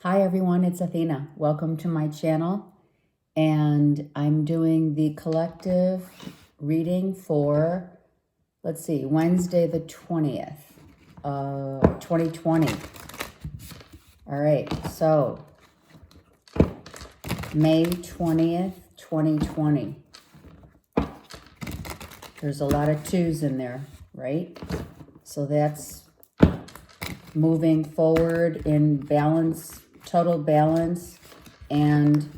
Hi everyone, it's Athena. Welcome to my channel. And I'm doing the collective reading for, Wednesday the 20th, 2020. All right, so May 20th, 2020. There's a lot of twos in there, right? So that's moving forward in balance, total balance, and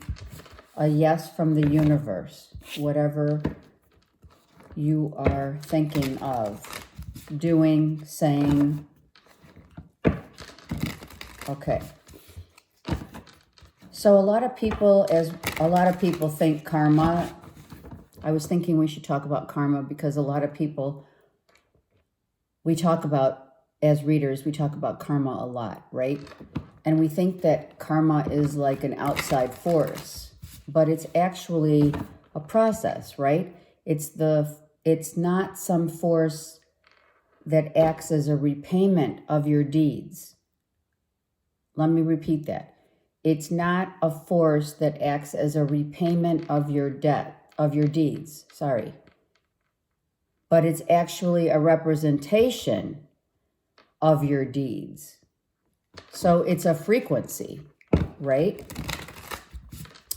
a yes from the universe, whatever you are thinking of, doing, saying. Okay. So a lot of people think karma. I was thinking we should talk about karma because a lot of people, as readers, we talk about karma a lot, right? And we think that karma is like an outside force, but it's actually a process, right? It's not some force that acts as a repayment of your deeds. Let me repeat that. It's not a force that acts as a repayment of your deeds, but it's actually a representation of your deeds. So it's a frequency, right?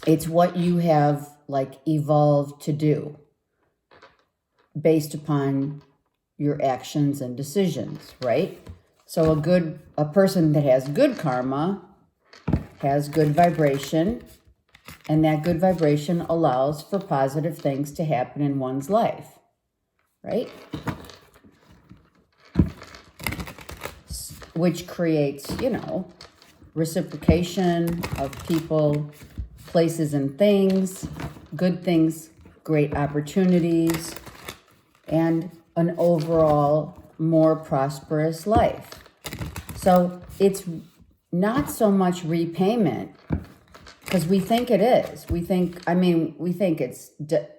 It's what you have evolved to do based upon your actions and decisions, right? So a person that has good karma has good vibration, and that good vibration allows for positive things to happen in one's life, right? Which creates, reciprocation of people, places, and things, good things, great opportunities, and an overall more prosperous life. So it's not so much repayment, because we think it is. We think it's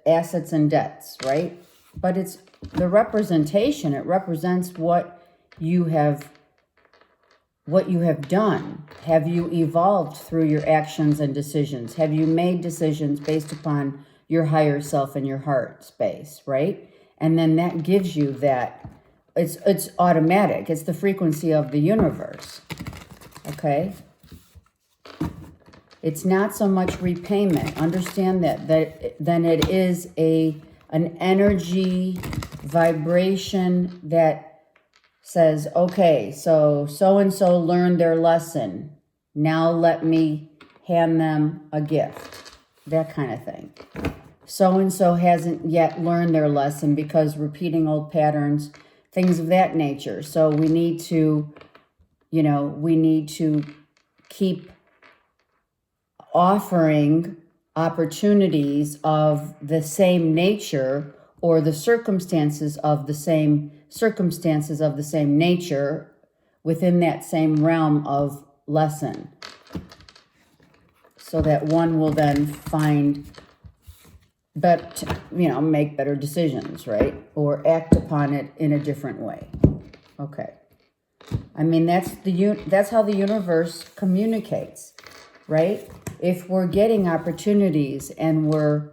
assets and debts, right? But it's the representation. It represents what you have done. Have you evolved through your actions and decisions? Have you made decisions based upon your higher self and your heart space, right? And then that gives you that. It's automatic. It's the frequency of the universe. Okay? It's not so much repayment. Understand that then it is an energy vibration that says, okay, so-and-so learned their lesson. Now let me hand them a gift. That kind of thing. So-and-so hasn't yet learned their lesson because repeating old patterns, things of that nature. So we need to keep offering opportunities of the same nature, or the circumstances of the same nature within that same realm of lesson, so that one will then make better decisions, right? Or act upon it in a different way. Okay. That's how the universe communicates, right? If we're getting opportunities and we're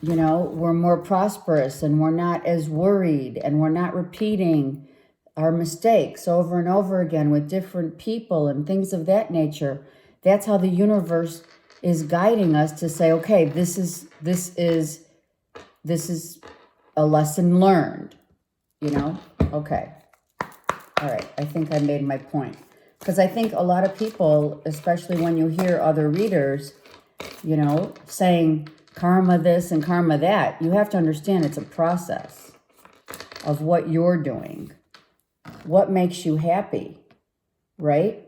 more prosperous and we're not as worried and we're not repeating our mistakes over and over again with different people and things of that nature, that's how the universe is guiding us to say, okay, this is a lesson learned, Okay. All right. I think I made my point. Because I think a lot of people, especially when you hear other readers, saying karma this and karma that, you have to understand it's a process of what you're doing. What makes you happy, right?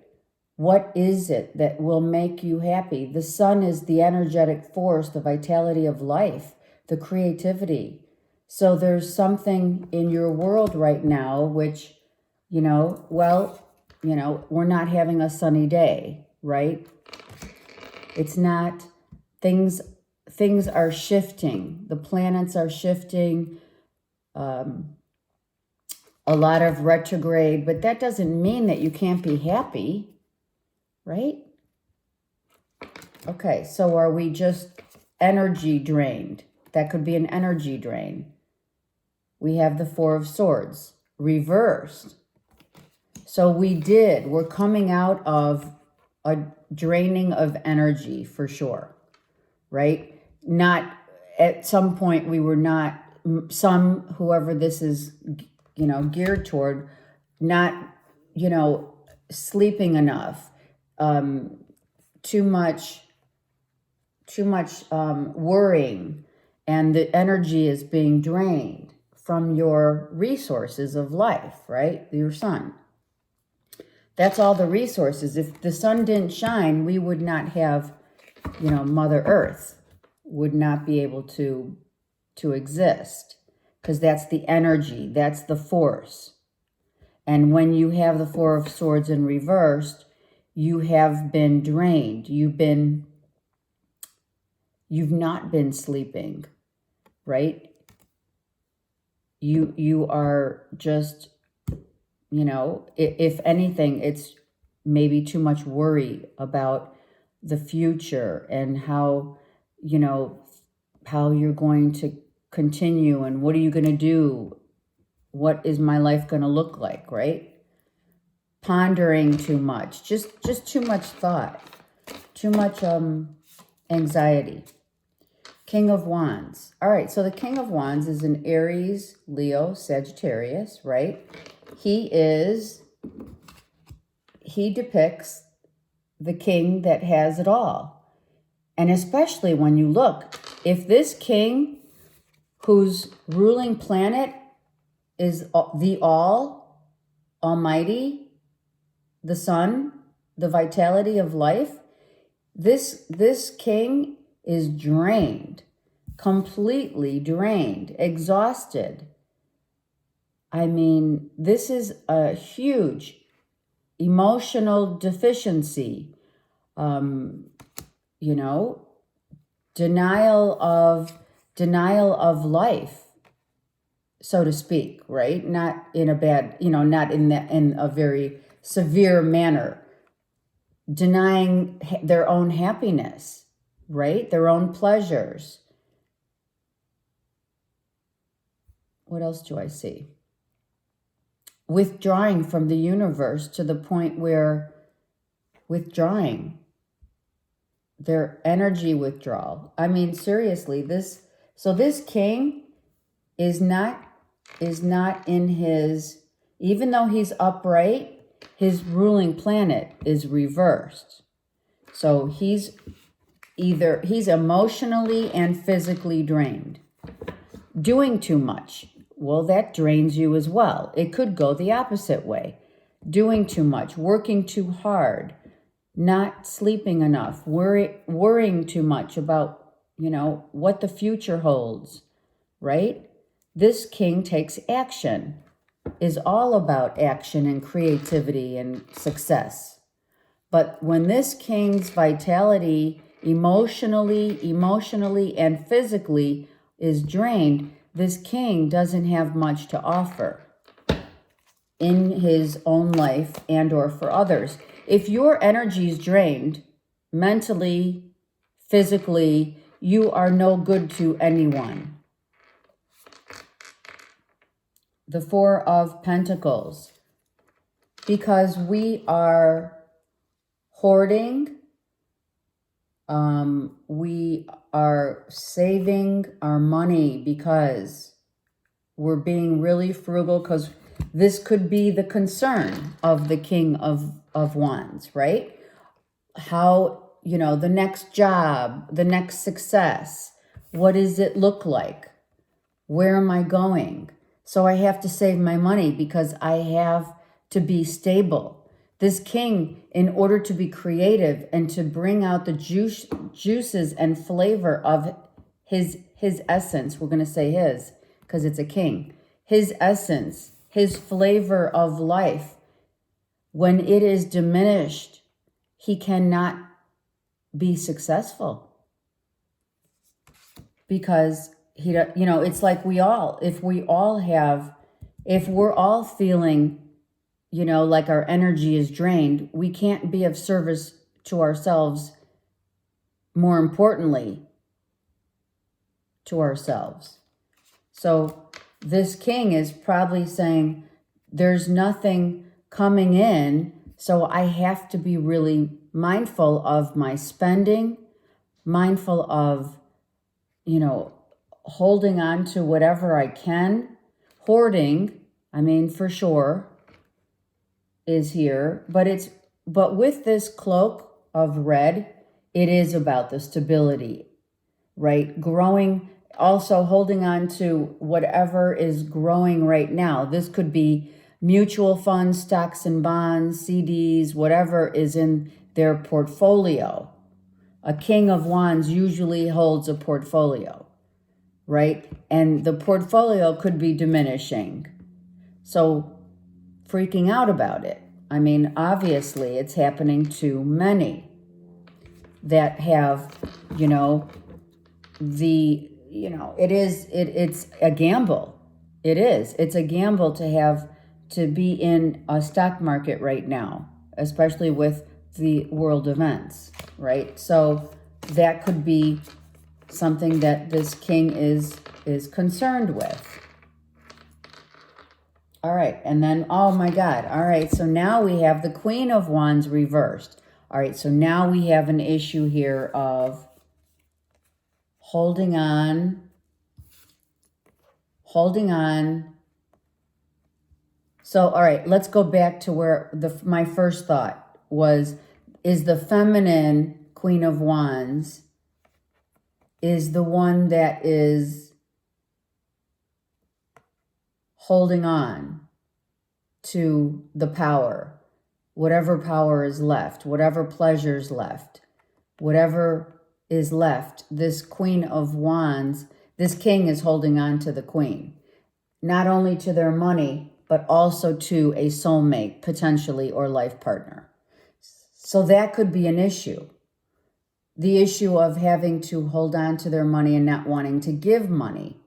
What is it that will make you happy? The sun is the energetic force, the vitality of life, the creativity. So there's something in your world right now which, we're not having a sunny day, right? It's not, things are shifting. The planets are shifting, a lot of retrograde, but that doesn't mean that you can't be happy, right? Okay, so are we just energy drained? That could be an energy drain. We have the Four of Swords reversed. So we're coming out of a draining of energy for sure, right? Not at some point we were not, whoever this is, geared toward, not, sleeping enough, too much worrying, and the energy is being drained from your resources of life, right? Your sun. That's all the resources. If the sun didn't shine, we would not have, Mother Earth would not be able to exist, because that's the energy, that's the force. And when you have the Four of Swords in reversed, you have been drained. You've not been sleeping, right? You are just, if anything, it's maybe too much worry about the future and how you're going to continue and what are you going to do? What is my life going to look like, right? Pondering too much, just too much thought, too much anxiety. King of Wands. All right, so the King of Wands is an Aries, Leo, Sagittarius, right? He depicts the king that has it all. And especially when you look, if this king whose ruling planet is the almighty, the sun, the vitality of life, this king is drained, completely drained, exhausted. I mean, this is a huge emotional deficiency, denial of life, so to speak, right? Not in a bad, not in a very severe manner, denying their own happiness, right? Their own pleasures. What else do I see? Withdrawing from the universe to the point where withdrawing, their energy withdrawal. I mean, seriously, this king is not in his, even though he's upright, his ruling planet is reversed. So he's emotionally and physically drained. Doing too much. Well, that drains you as well. It could go the opposite way. Doing too much, working too hard, not sleeping enough, worrying too much about, what the future holds, right? This king takes action, is all about action and creativity and success. But when this king's vitality emotionally and physically is drained, this king doesn't have much to offer in his own life and or for others. If your energy is drained mentally, physically, you are no good to anyone. The Four of Pentacles. Because we are hoarding, we are saving our money because we're being really frugal, because this could be the concern of the King of Wands, right? How, the next job, the next success, what does it look like? Where am I going? So I have to save my money because I have to be stable. This king, in order to be creative and to bring out the juices and flavor of his essence, we're going to say his, because it's a king, his essence, his flavor of life, when it is diminished, he cannot be successful. Because it's like if we're all feeling, like our energy is drained, we can't be of service to ourselves more importantly, to ourselves. So this king is probably saying, there's nothing coming in, so I have to be really mindful of my spending, mindful of, holding on to whatever I can. Hoarding, for sure, is here, but with this cloak of red, it is about the stability, right? Growing, also holding on to whatever is growing right now. This could be mutual funds, stocks and bonds, CDs, whatever is in their portfolio. A king of wands usually holds a portfolio, right? And the portfolio could be diminishing. So freaking out about it. Obviously it's happening to many that have, it's a gamble. It is. It's a gamble to be in a stock market right now, especially with the world events, right? So that could be something that this king is concerned with. All right, and then, oh my God. All right, so now we have the Queen of Wands reversed. All right, so now we have an issue here of holding on. So, all right, let's go back to where my first thought was, is the feminine Queen of Wands is the one that is holding on to the power, whatever power is left, whatever pleasure's left, whatever is left. This Queen of Wands, this king is holding on to the queen, not only to their money, but also to a soulmate, potentially, or life partner. So that could be an issue. The issue of having to hold on to their money and not wanting to give money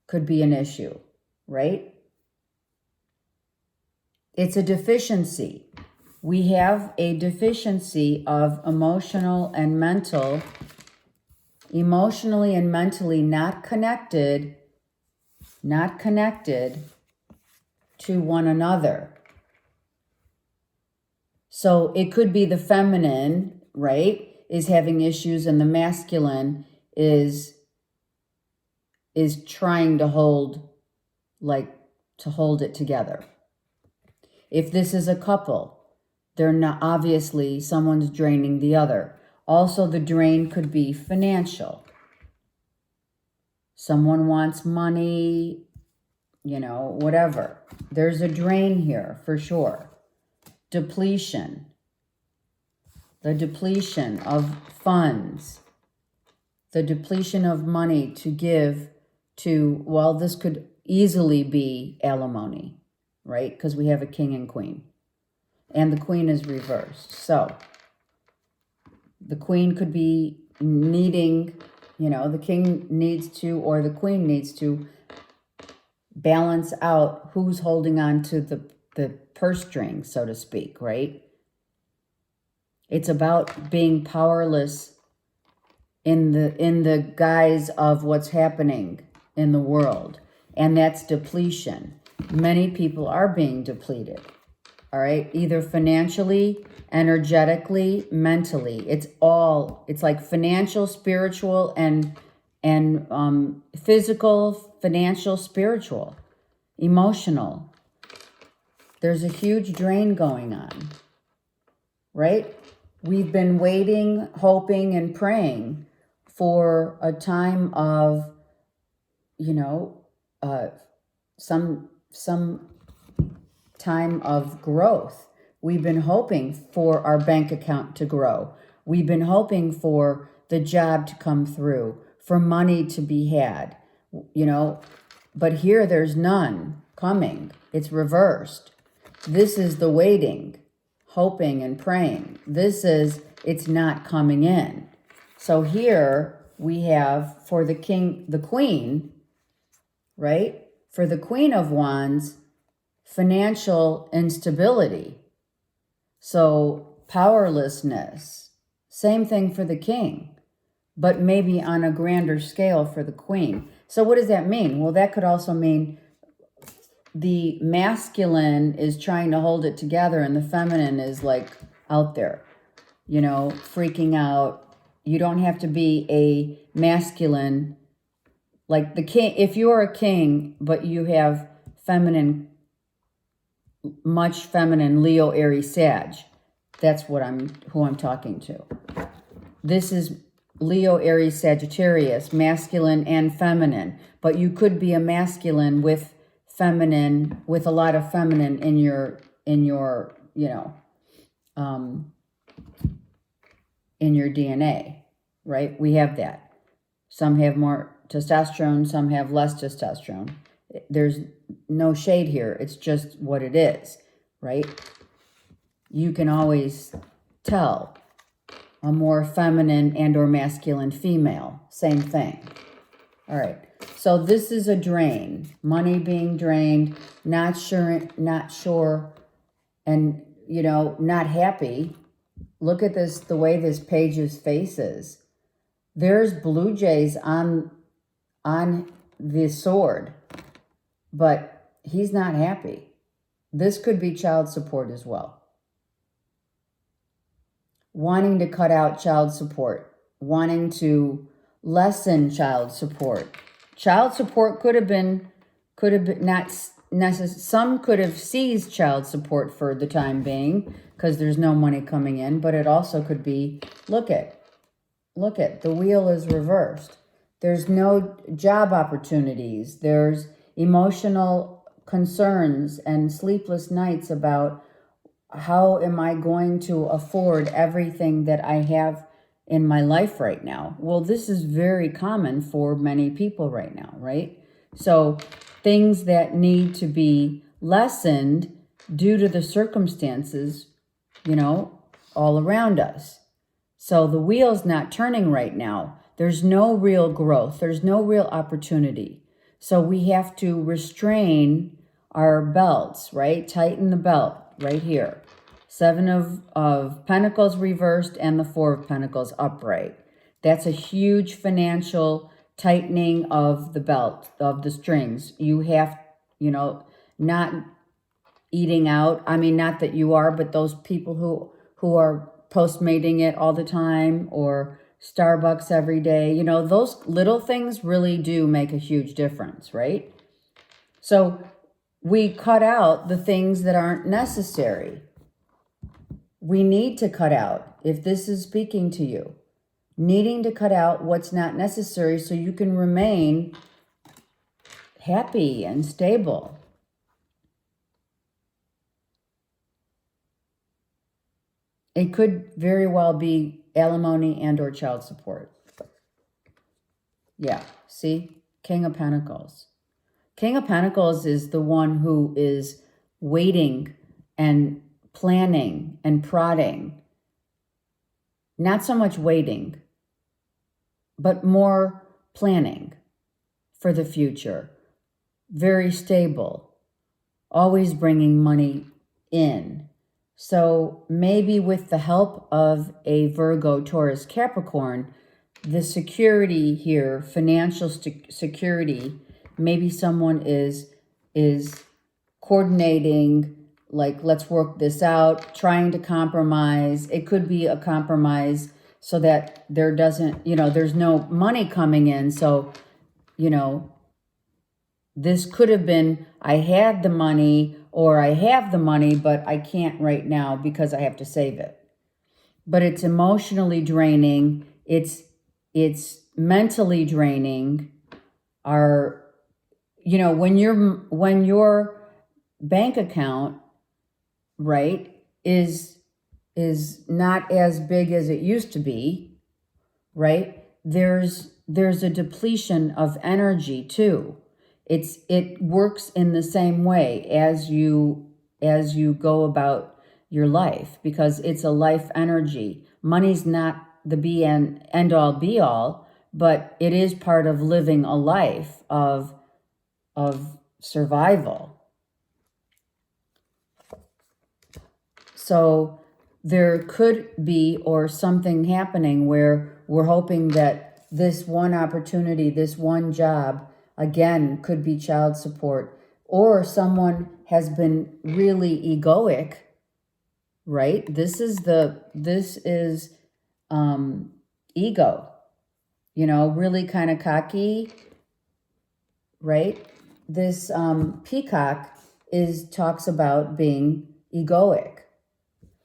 could be an issue, right? It's a deficiency. We have a deficiency of emotionally and mentally not connected to one another. So it could be the feminine, right, is having issues, and the masculine is trying to hold it together. If this is a couple, they're not, obviously someone's draining the other. Also, the drain could be financial. Someone wants money, whatever. There's a drain here for sure. Depletion. The depletion of funds. The depletion of money to give to, well, this could easily be alimony, right? Because we have a king and queen. And the queen is reversed. So the queen could be needing, the king needs to, or the queen needs to balance out who's holding on to the purse string, so to speak, right? It's about being powerless in the guise of what's happening in the world. And that's depletion. Many people are being depleted. All right, either financially, energetically, mentally. It's like financial, spiritual, and physical, financial, spiritual, emotional. There's a huge drain going on, right? We've been waiting, hoping, and praying for a time of, some time of growth. We've been hoping for our bank account to grow. We've been hoping for the job to come through, for money to be had, but here there's none coming. It's reversed. This is the waiting, hoping and praying. It's not coming in. So here we have for the queen, right? For the Queen of Wands, financial instability. So powerlessness. Same thing for the king. but maybe on a grander scale for the queen. So what does that mean? Well, that could also mean the masculine is trying to hold it together and the feminine is like out there, you know, freaking out. You don't have to be a masculine, like the king. If you're a king, but you have feminine, much feminine Leo, Aries, Sag, that's who I'm talking to. This is Leo, Aries, Sagittarius, masculine and feminine. But you could be a masculine with feminine, with a lot of feminine in your you know, in your DNA, right? We have that. Some have more testosterone, some have less testosterone. There's no shade here. It's just what it is, right? You can always tell a more feminine and or masculine female. Same thing. All right. So this is a drain. Money being drained, not sure, and, you know, not happy. Look at this, the way this page's face is. There's blue jays on the sword, but he's not happy. This could be child support as well. Wanting to cut out child support, wanting to lessen child support. Child support could have been not necessary. Some could have seized child support for the time being because there's no money coming in, but it also could be, look at, the wheel is reversed. There's no job opportunities. There's emotional concerns and sleepless nights about how am I going to afford everything that I have in my life right now? Well, this is very common for many people right now, right? So things that need to be lessened due to the circumstances, you know, all around us. So the wheel's not turning right now. There's no real growth. There's no real opportunity. So we have to restrain our belts, right? Tighten the belt right here. 7 of Pentacles reversed and the 4 of Pentacles upright. That's a huge financial tightening of the belt, of the strings. You have, you know, not eating out. I mean, not that you are, but those people who are Postmating it all the time or Starbucks every day, you know, those little things really do make a huge difference, right? So we cut out the things that aren't necessary. We need to cut out, if this is speaking to you, needing to cut out what's not necessary so you can remain happy and stable. It could very well be alimony and or child support. Yeah, see? King of Pentacles. King of Pentacles is the one who is waiting and planning and prodding. Not so much waiting, but more planning for the future. Very stable. Always bringing money in. So maybe with the help of a Virgo, Taurus, Capricorn, the security here, financial security, maybe someone is coordinating, like, let's work this out, trying to compromise. It could be a compromise so that there doesn't, you know, there's no money coming in. So, you know, this could have been, I had the money or I have the money, but I can't right now because I have to save it. But it's emotionally draining. It's mentally draining. You know, when your bank account, right, is not as big as it used to be, right? There's a depletion of energy too. It works in the same way as you go about your life, because it's a life energy. Money's not the be and end all be all, but it is part of living a life of survival. So there could be or something happening where we're hoping that this one opportunity, this one job, again, could be child support, or someone has been really egoic, right? This is ego, really kind of cocky, right? This peacock talks about being egoic.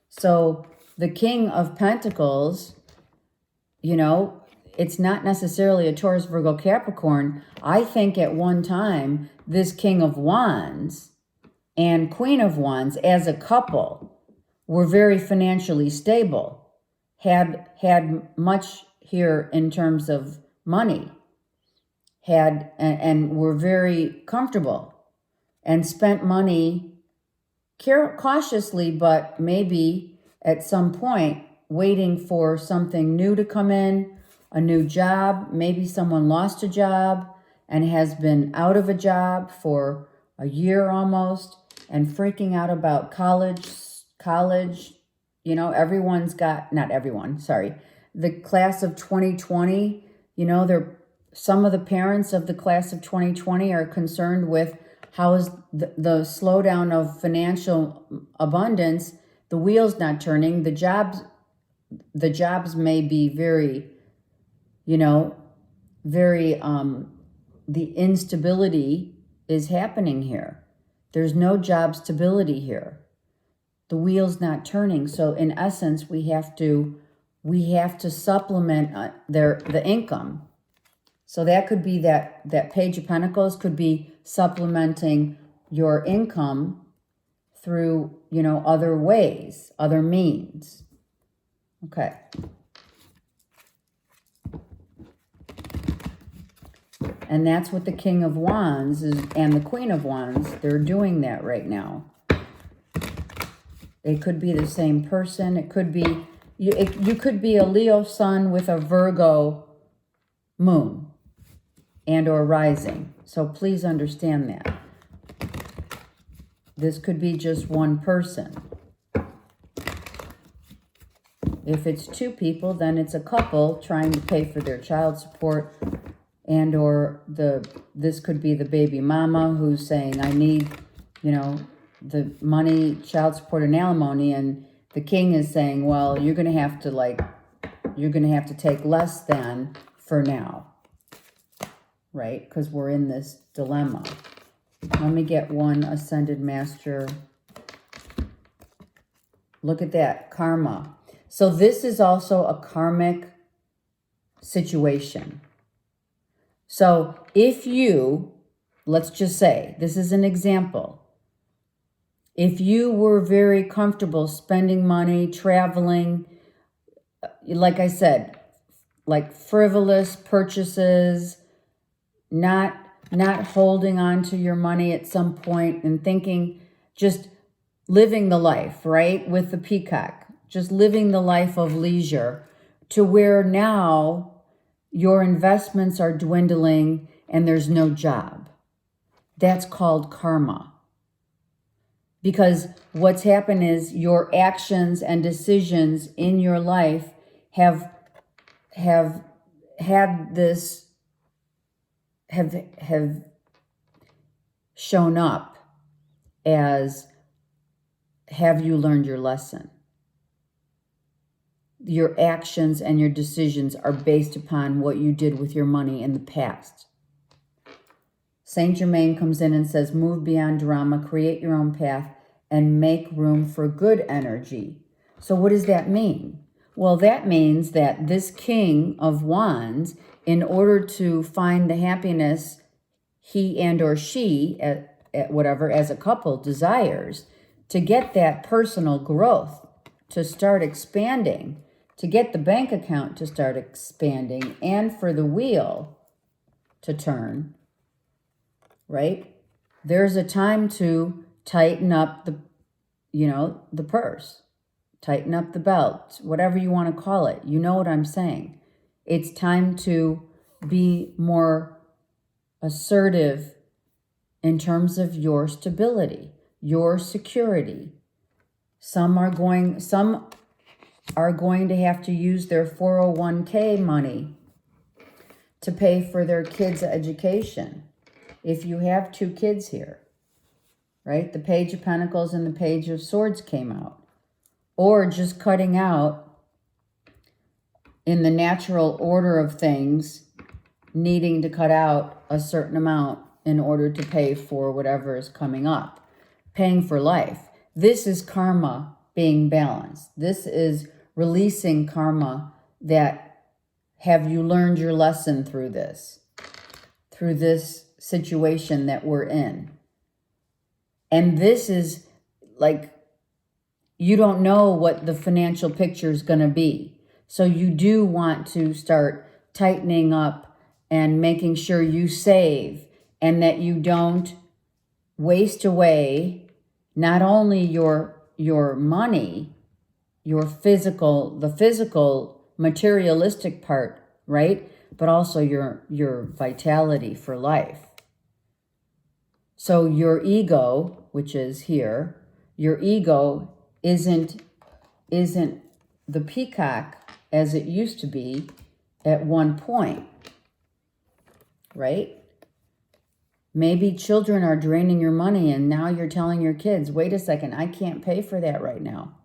So the King of Pentacles, it's not necessarily a Taurus, Virgo, Capricorn. I think at one time, this King of Wands and Queen of Wands as a couple were very financially stable, had much here in terms of money, and were very comfortable and spent money cautiously, but maybe at some point waiting for something new to come in, a new job. Maybe someone lost a job and has been out of a job for a year almost and freaking out about college. Everyone's got, not everyone, sorry. The class of 2020, some of the parents of the class of 2020 are concerned with how is the slowdown of financial abundance, the wheels not turning, the jobs may be very, the instability is happening here. There's no job stability here. The wheel's not turning. So in essence, we have to supplement the income. So that could be that Page of Pentacles could be supplementing your income through, other ways, other means. Okay. And that's what the King of Wands and the Queen of Wands, they're doing that right now. It could be the same person. It could be, you could be a Leo sun with a Virgo moon and or rising. So please understand that. This could be just one person. If it's two people, then it's a couple trying to pay for their child support, and or this could be the baby mama who's saying, I need, the money, child support and alimony, and the king is saying, well, you're going to have to take less than for now. Right? Because we're in this dilemma. Let me get one Ascended Master. Look at that, karma. So this is also a karmic situation. So if you, let's just say, this is an example. If you were very comfortable spending money, traveling, like I said, like frivolous purchases, not holding on to your money at some point and thinking, just living the life, right? With the peacock, just living the life of leisure, to where now your investments are dwindling and there's no job. That's called karma. Because what's happened is your actions and decisions in your life have had this, have shown up as, have you learned your lesson? Your actions and your decisions are based upon what you did with your money in the past. Saint Germain comes in and says, move beyond drama, create your own path, and make room for good energy. So what does that mean? Well, that means that this King of Wands, in order to find the happiness he and or she, at whatever, as a couple desires, to get that personal growth, to start expanding, to get the bank account to start expanding, and for the wheel to turn, right? There's a time to tighten up the purse, tighten up the belt, whatever you want to call it. You know what I'm saying. It's time to be more assertive in terms of your stability, your security. Some are going to have to use their 401k money to pay for their kids' education. If you have 2 kids here, right? The Page of Pentacles and the Page of Swords came out. Or just cutting out in the natural order of things, needing to cut out a certain amount in order to pay for whatever is coming up. Paying for life. This is karma being balanced. This is releasing karma that have you learned your lesson through this situation that we're in. And this is like, you don't know what the financial picture is going to be. So you do want to start tightening up and making sure you save and that you don't waste away not only your money, the physical materialistic part, right? But also your vitality for life. So your ego, which is here, your ego isn't the peacock as it used to be at one point, right? Maybe children are draining your money and now you're telling your kids, wait a second, I can't pay for that right now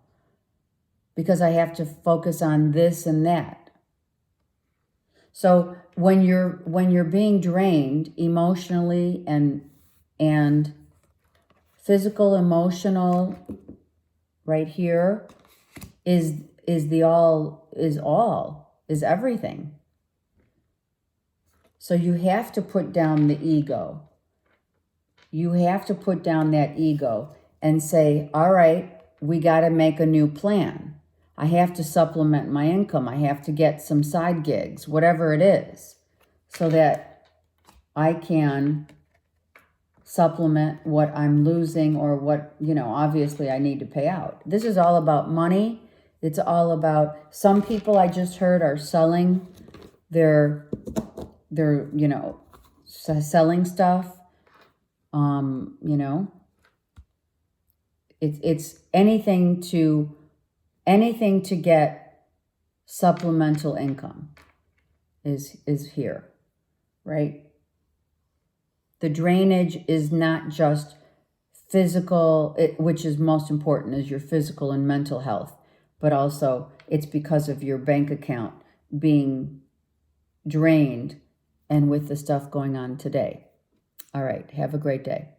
because I have to focus on this and that. So when you're being drained emotionally and physical, emotional, right here is everything. So you have to put down the ego. You have to put down that ego and say, all right, we got to make a new plan. I have to supplement my income. I have to get some side gigs, whatever it is, so that I can supplement what I'm losing or what, obviously I need to pay out. This is all about money. It's all about, some people I just heard are selling their selling stuff. It's anything to get supplemental income is here, right? The drainage is not just physical, which is most important, is your physical and mental health, but also it's because of your bank account being drained and with the stuff going on today. All right, have a great day.